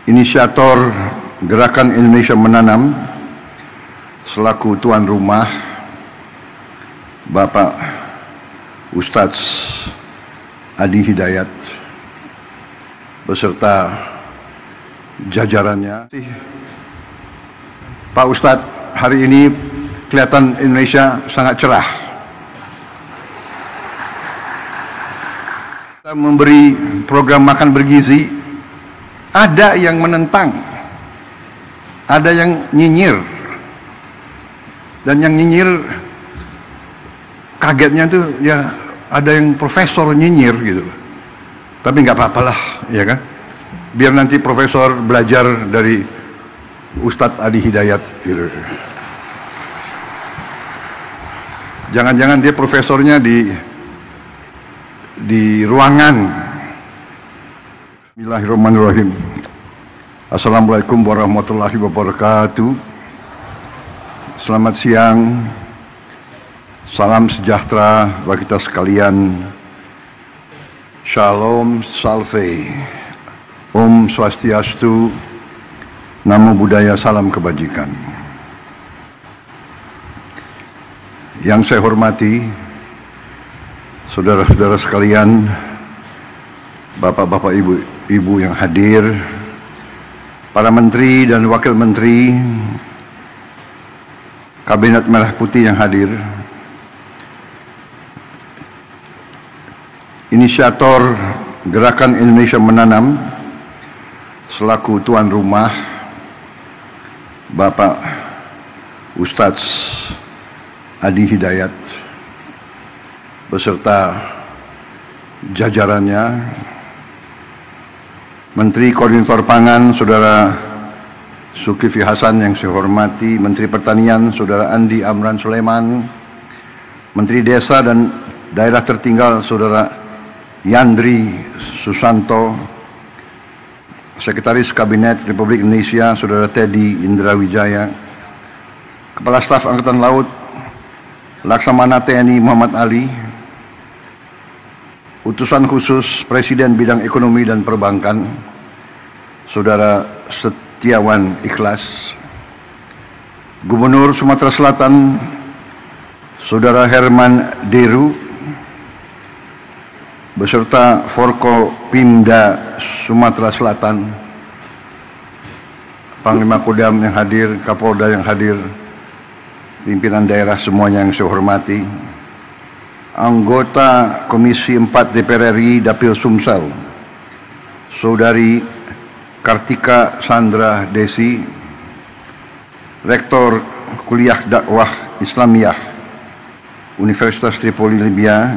inisiator Gerakan Indonesia Menanam selaku tuan rumah Bapak Ustadz Adi Hidayat beserta jajarannya. Pak Ustadz, hari ini kelihatan Indonesia sangat cerah. Kita memberi program makan bergizi, ada yang menentang, ada yang nyinyir, dan yang nyinyir kagetnya tuh ya ada yang profesor nyinyir gitu. Tapi nggak apa-apalah, ya kan? Biar nanti profesor belajar dari Ustadz Adi Hidayat gitu. Jangan-jangan dia profesornya di ruangan. Bismillahirrahmanirrahim. Assalamualaikum warahmatullahi wabarakatuh. Selamat siang. Salam sejahtera bagi kita sekalian. Shalom Salve. Om Swastiastu. Namo Buddhaya, salam kebajikan. Yang saya hormati saudara-saudara sekalian, bapak-bapak, ibu yang hadir, para menteri dan wakil menteri, Kabinet Merah Putih yang hadir, inisiator Gerakan Indonesia Menanam selaku tuan rumah Bapak Ustadz Adi Hidayat beserta jajarannya, Menteri Koordinator Pangan Saudara Zulkifli Hasan yang saya hormati, Menteri Pertanian Saudara Andi Amran Sulaiman, Menteri Desa dan Daerah Tertinggal Saudara Yandri Susanto, Sekretaris Kabinet Republik Indonesia Saudara Teddy Indrawijaya, Kepala Staf Angkatan Laut Laksamana TNI Muhammad Ali, Utusan Khusus Presiden Bidang Ekonomi dan Perbankan Saudara Setiawan Ikhlas, Gubernur Sumatera Selatan Saudara Herman Deru beserta Forkopimda Sumatera Selatan, Panglima Kodam yang hadir, Kapolda yang hadir, pimpinan daerah semuanya yang saya hormati, anggota Komisi 4 DPR RI Dapil Sumsel, Saudari Kartika Sandra Desi, Rektor Kuliah Dakwah Islamiyah Universitas Tripoli Libya,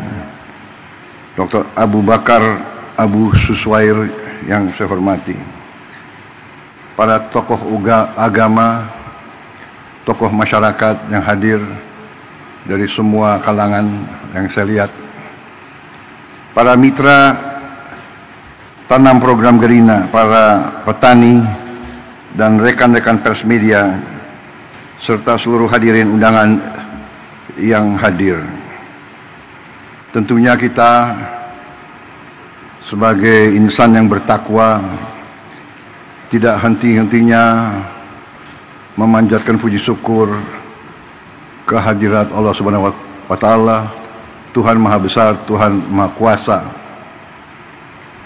Dr. Abu Bakar Abu Suswair yang saya hormati, para tokoh agama, tokoh masyarakat yang hadir dari semua kalangan yang saya lihat, para mitra tanam program Gerina, para petani dan rekan-rekan pers media, serta seluruh hadirin undangan yang hadir. Tentunya kita sebagai insan yang bertakwa tidak henti-hentinya memanjatkan puji syukur kehadirat Allah Subhanahu wa Ta'ala, Tuhan Maha Besar, Tuhan Maha Kuasa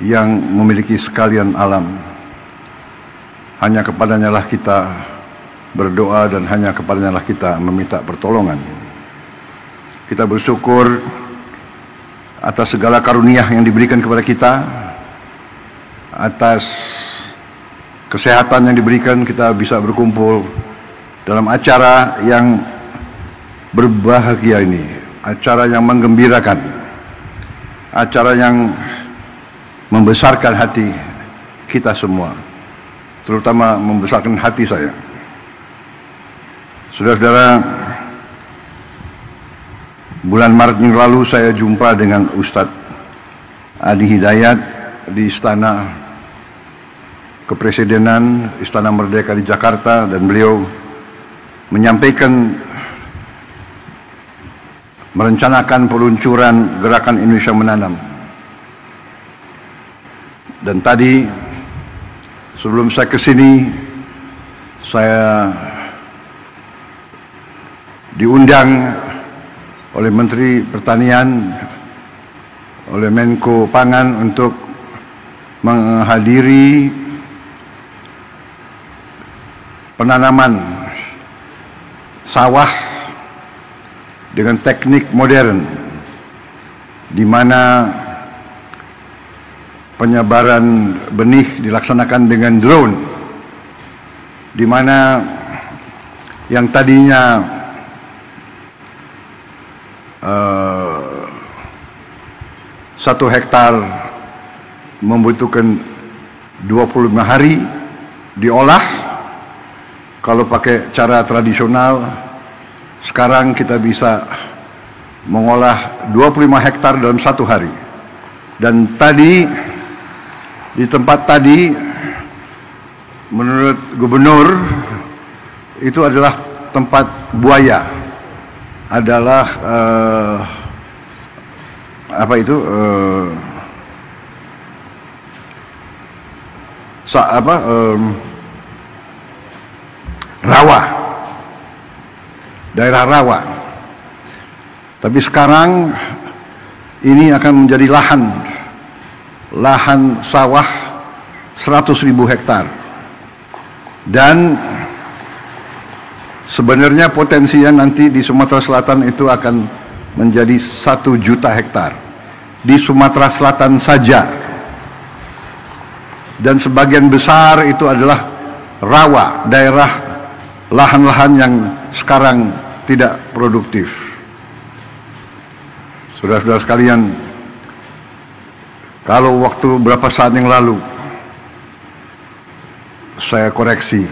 yang memiliki sekalian alam. Hanya kepadanya lah kita berdoa dan hanya kepadanya lah kita meminta pertolongan. Kita bersyukur atas segala karunia yang diberikan kepada kita, atas kesehatan yang diberikan, kita bisa berkumpul dalam acara yang berbahagia ini, acara yang menggembirakan, acara yang membesarkan hati kita semua, terutama membesarkan hati saya. Saudara-saudara, bulan Maret yang lalu saya jumpa dengan Ustadz Adi Hidayat di Istana Kepresidenan, Istana Merdeka di Jakarta, dan beliau menyampaikan merencanakan peluncuran Gerakan Indonesia Menanam. Dan tadi Sebelum saya ke sini, saya diundang oleh Menteri Pertanian, oleh Menko Pangan untuk menghadiri penanaman sawah dengan teknik modern, di mana penyebaran benih dilaksanakan dengan drone, di mana yang tadinya 1 hektar membutuhkan 25 hari diolah. Kalau pakai cara tradisional, sekarang kita bisa mengolah 25 hektar dalam 1 hari. Dan tadi, di tempat tadi, menurut gubernur, itu adalah tempat buaya. Adalah rawa, daerah rawa. Tapi sekarang ini akan menjadi lahan sawah 100.000 hektar. Dan sebenarnya potensinya nanti di Sumatera Selatan itu akan menjadi 1 juta hektar. Di Sumatera Selatan saja. Dan sebagian besar itu adalah rawa, daerah lahan-lahan yang sekarang tidak produktif. Saudara-saudara sekalian, kalau waktu beberapa saat yang lalu saya koreksi,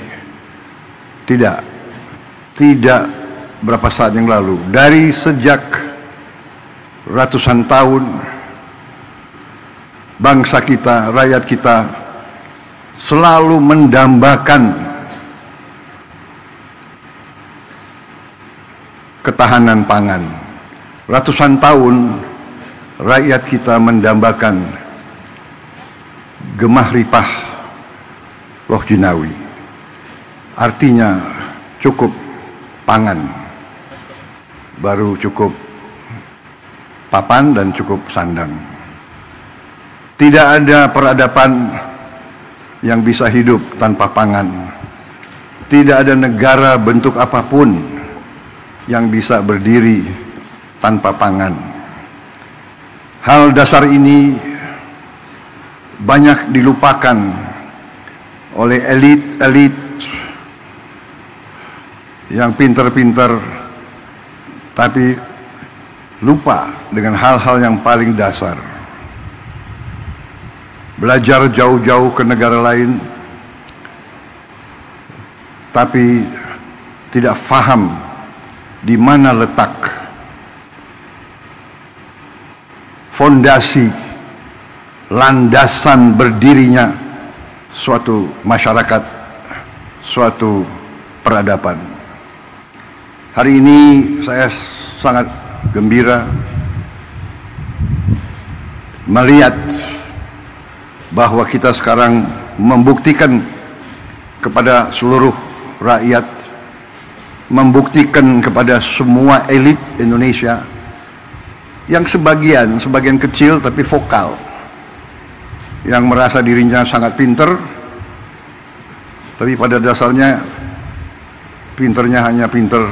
tidak berapa saat yang lalu, dari sejak ratusan tahun bangsa kita, rakyat kita selalu mendambakan ketahanan pangan. Ratusan tahun rakyat kita mendambakan gemah ripah loh jinawi. Artinya cukup pangan, baru cukup papan dan cukup sandang. Tidak ada peradaban yang bisa hidup tanpa pangan. Tidak ada negara bentuk apapun yang bisa berdiri tanpa pangan. Hal dasar ini banyak dilupakan oleh elit-elit yang pintar-pintar, tapi lupa dengan hal-hal yang paling dasar. Belajar jauh-jauh ke negara lain, tapi tidak faham di mana letak fondasi, landasan berdirinya suatu masyarakat, suatu peradaban. Hari ini saya sangat gembira melihat bahwa kita sekarang membuktikan kepada seluruh rakyat, membuktikan kepada semua elit Indonesia yang sebagian kecil tapi vokal, yang merasa dirinya sangat pinter, tapi pada dasarnya pinternya hanya pinter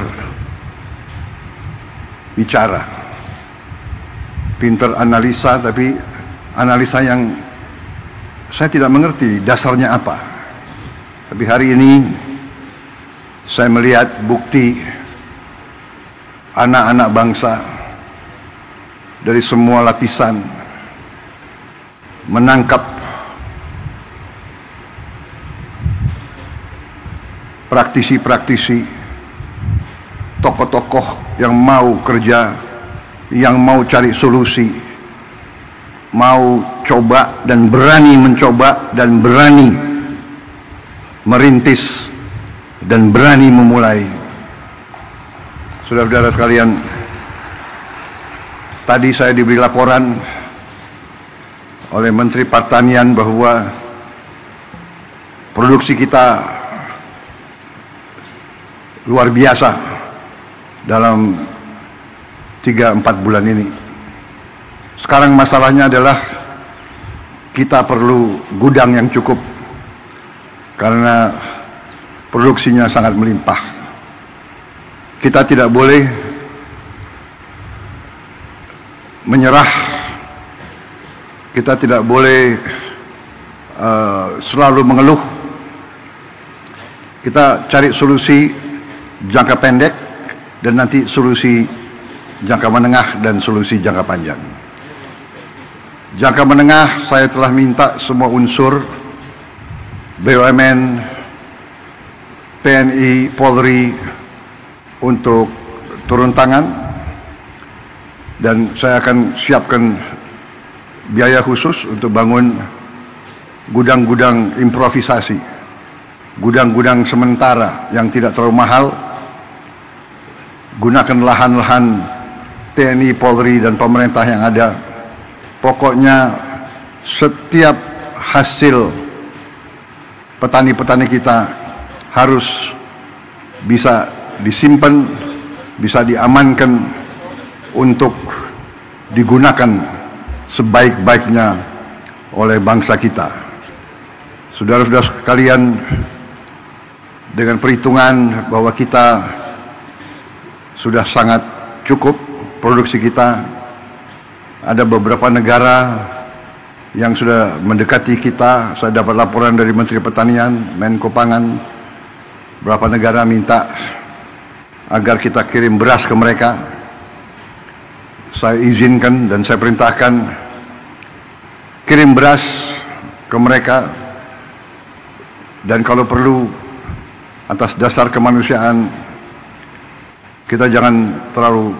bicara, pinter analisa, tapi analisa yang saya tidak mengerti dasarnya apa. Tapi hari ini saya melihat bukti anak-anak bangsa dari semua lapisan menangkap praktisi-praktisi, tokoh-tokoh yang mau kerja, yang mau cari solusi, mau coba dan berani mencoba dan berani merintis dan berani memulai. Saudara-saudara sekalian, tadi saya diberi laporan oleh Menteri Pertanian bahwa produksi kita luar biasa dalam 3-4 bulan ini. Sekarang masalahnya adalah kita perlu gudang yang cukup karena produksinya sangat melimpah. Kita tidak boleh menyerah, kita tidak boleh selalu mengeluh. Kita cari solusi jangka pendek dan nanti solusi jangka menengah dan solusi jangka panjang. Jangka menengah, saya telah minta semua unsur BUMN, TNI, Polri untuk turun tangan, dan saya akan siapkan biaya khusus untuk bangun gudang-gudang improvisasi, gudang-gudang sementara yang tidak terlalu mahal. Gunakan lahan-lahan TNI, Polri, dan pemerintah yang ada. Pokoknya setiap hasil petani-petani kita harus bisa disimpan, bisa diamankan untuk digunakan sebaik-baiknya oleh bangsa kita. Saudara-saudara sekalian, dengan perhitungan bahwa kita sudah sangat cukup produksi kita, ada beberapa negara yang sudah mendekati kita. Saya dapat laporan dari Menteri Pertanian, Menko Pangan, beberapa negara minta agar kita kirim beras ke mereka. Saya izinkan dan saya perintahkan kirim beras ke mereka, dan kalau perlu atas dasar kemanusiaan kita jangan terlalu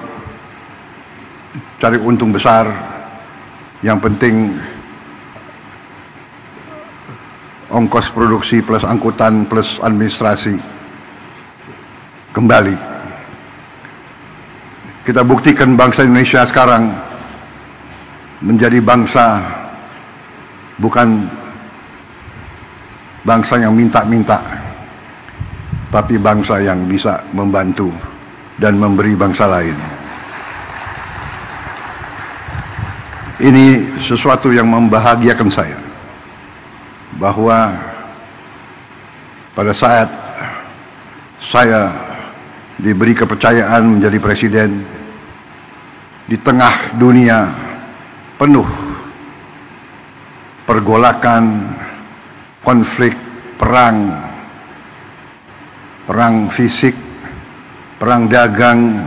cari untung besar. Yang penting ongkos produksi plus angkutan plus administrasi kembali. Kita buktikan bangsa Indonesia sekarang menjadi bangsa, bukan bangsa yang minta-minta, tapi bangsa yang bisa membantu dan memberi bangsa lain. Ini sesuatu yang membahagiakan saya, bahwa pada saat saya diberi kepercayaan menjadi presiden di tengah dunia penuh pergolakan, konflik, perang fisik, perang dagang,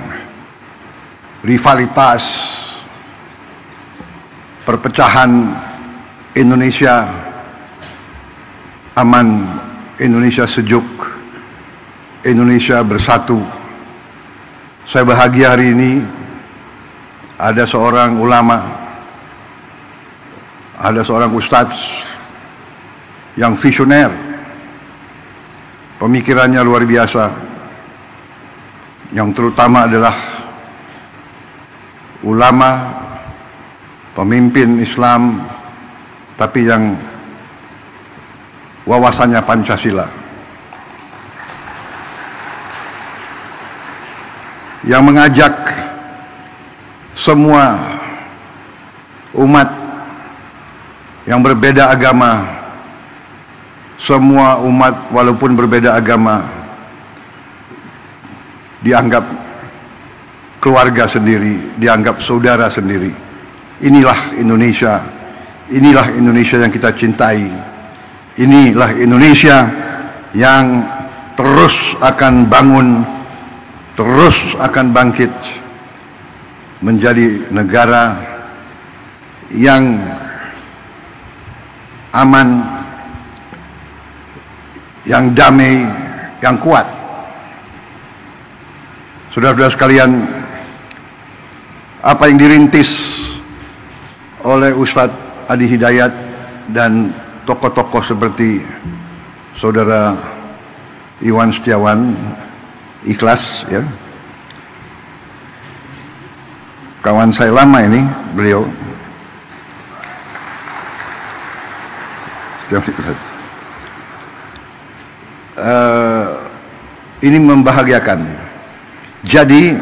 rivalitas, perpecahan. Indonesia aman, Indonesia sejuk, Indonesia bersatu. Saya bahagia hari ini ada seorang ulama, ada seorang ustadz yang visioner, pemikirannya luar biasa, yang terutama adalah ulama, pemimpin Islam, tapi yang wawasannya Pancasila, yang mengajak semua umat yang berbeda agama, semua umat walaupun berbeda agama dianggap keluarga sendiri, dianggap saudara sendiri. Inilah Indonesia, inilah Indonesia yang kita cintai, inilah Indonesia yang terus akan bangun, terus akan bangkit menjadi negara yang aman, yang damai, yang kuat. Saudara-saudara sekalian, apa yang dirintis oleh Ustadz Adi Hidayat dan tokoh-tokoh seperti Saudara Iwan Setiawan, ikhlas ya, kawan saya lama ini beliau, ini membahagiakan. Jadi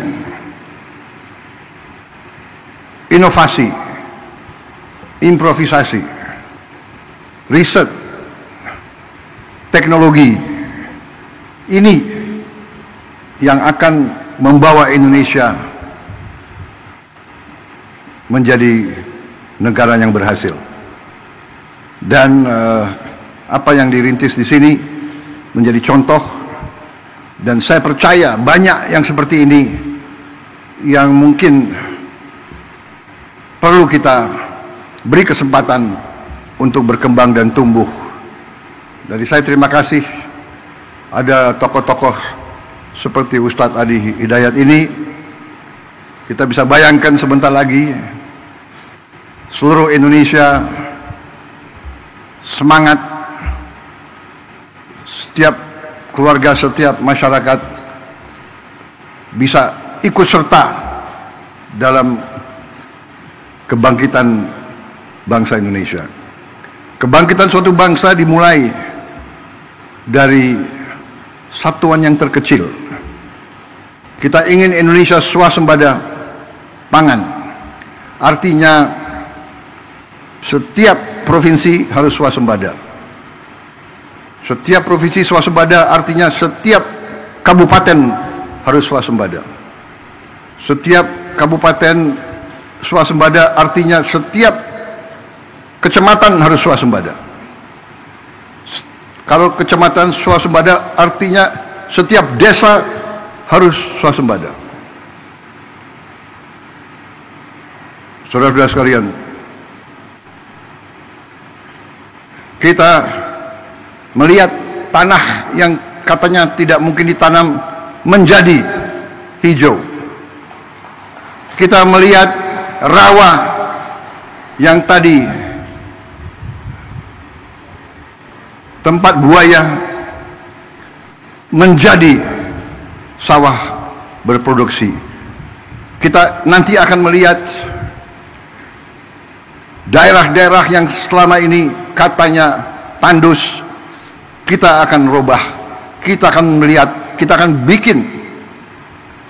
inovasi, improvisasi, riset, teknologi ini yang akan membawa Indonesia menjadi negara yang berhasil. Dan apa yang dirintis di sini menjadi contoh, dan saya percaya banyak yang seperti ini yang mungkin perlu kita beri kesempatan untuk berkembang dan tumbuh. Dari saya terima kasih ada tokoh-tokoh seperti Ustadz Adi Hidayat ini. Kita bisa bayangkan sebentar lagi seluruh Indonesia semangat, setiap keluarga, setiap masyarakat bisa ikut serta dalam kebangkitan bangsa Indonesia. Kebangkitan suatu bangsa dimulai dari satuan yang terkecil. Kita ingin Indonesia swasembada pangan. Artinya setiap provinsi harus swasembada. Setiap provinsi swasembada artinya setiap kabupaten harus swasembada. Setiap kabupaten swasembada artinya setiap kecamatan harus swasembada. Kalau kecamatan swasembada artinya setiap desa harus swasembada. Saudara-saudara sekalian, kita melihat tanah yang katanya tidak mungkin ditanam menjadi hijau. Kita melihat rawa yang tadi tempat buaya menjadi sawah berproduksi. Kita nanti akan melihat daerah-daerah yang selama ini katanya tandus, kita akan rubah, kita akan melihat, kita akan bikin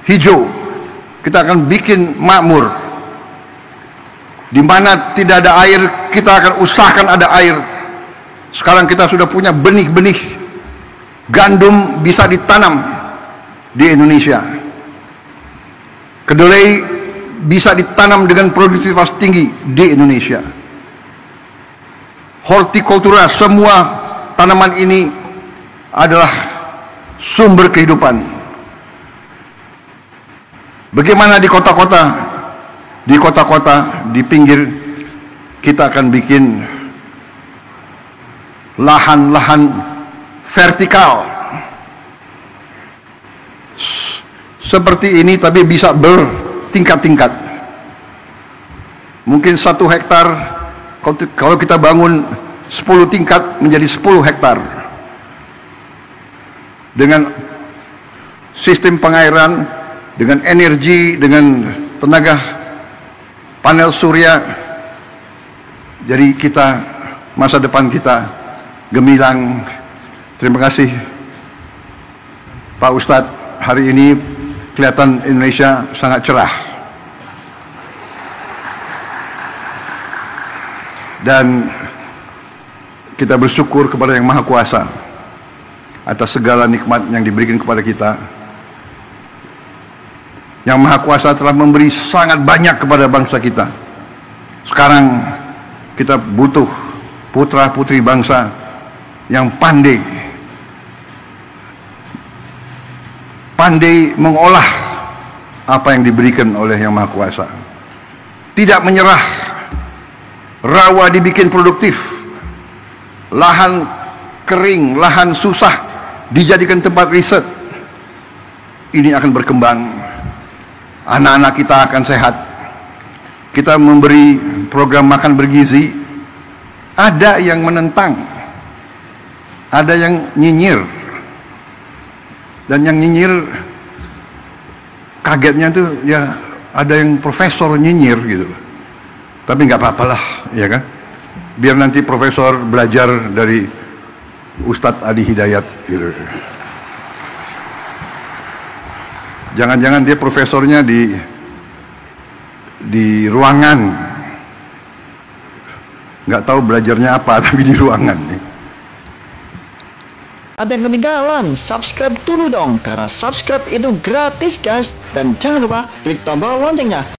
hijau, kita akan bikin makmur. Di mana tidak ada air, kita akan usahakan ada air. Sekarang kita sudah punya benih-benih gandum bisa ditanam di Indonesia. Kedelai bisa ditanam dengan produktivitas tinggi di Indonesia. Hortikultura, semua tanaman ini adalah sumber kehidupan. Bagaimana di kota-kota? Di kota-kota, di pinggir, kita akan bikin lahan-lahan vertikal seperti ini, tapi bisa bertingkat-tingkat. Mungkin 1 hektar, kalau kita bangun 10 tingkat menjadi 10 hektar dengan sistem pengairan, dengan energi, dengan tenaga panel surya. Jadi kita, masa depan kita gemilang. Terima kasih Pak Ustadz, hari ini kelihatan Indonesia sangat cerah. Dan kita bersyukur kepada Yang Maha Kuasa atas segala nikmat yang diberikan kepada kita. Yang Maha Kuasa telah memberi sangat banyak kepada bangsa kita. Sekarang kita butuh putra-putri bangsa yang pandai mengolah apa yang diberikan oleh Yang Maha Kuasa. Tidak menyerah. Rawa dibikin produktif, lahan kering, lahan susah dijadikan tempat riset. Ini akan berkembang. Anak-anak kita akan sehat. Kita memberi program makan bergizi. Ada yang menentang, ada yang nyinyir, dan yang nyinyir kagetnya tuh ya ada yang profesor nyinyir gitu. Tapi nggak apa-apalah, ya kan? Biar nanti profesor belajar dari Ustadz Adi Hidayat gitu. Jangan-jangan dia profesornya di ruangan, nggak tahu belajarnya apa tapi di ruangan nih. Ada yang ketinggalan, subscribe dulu dong, karena subscribe itu gratis guys. Dan jangan lupa klik tombol loncengnya.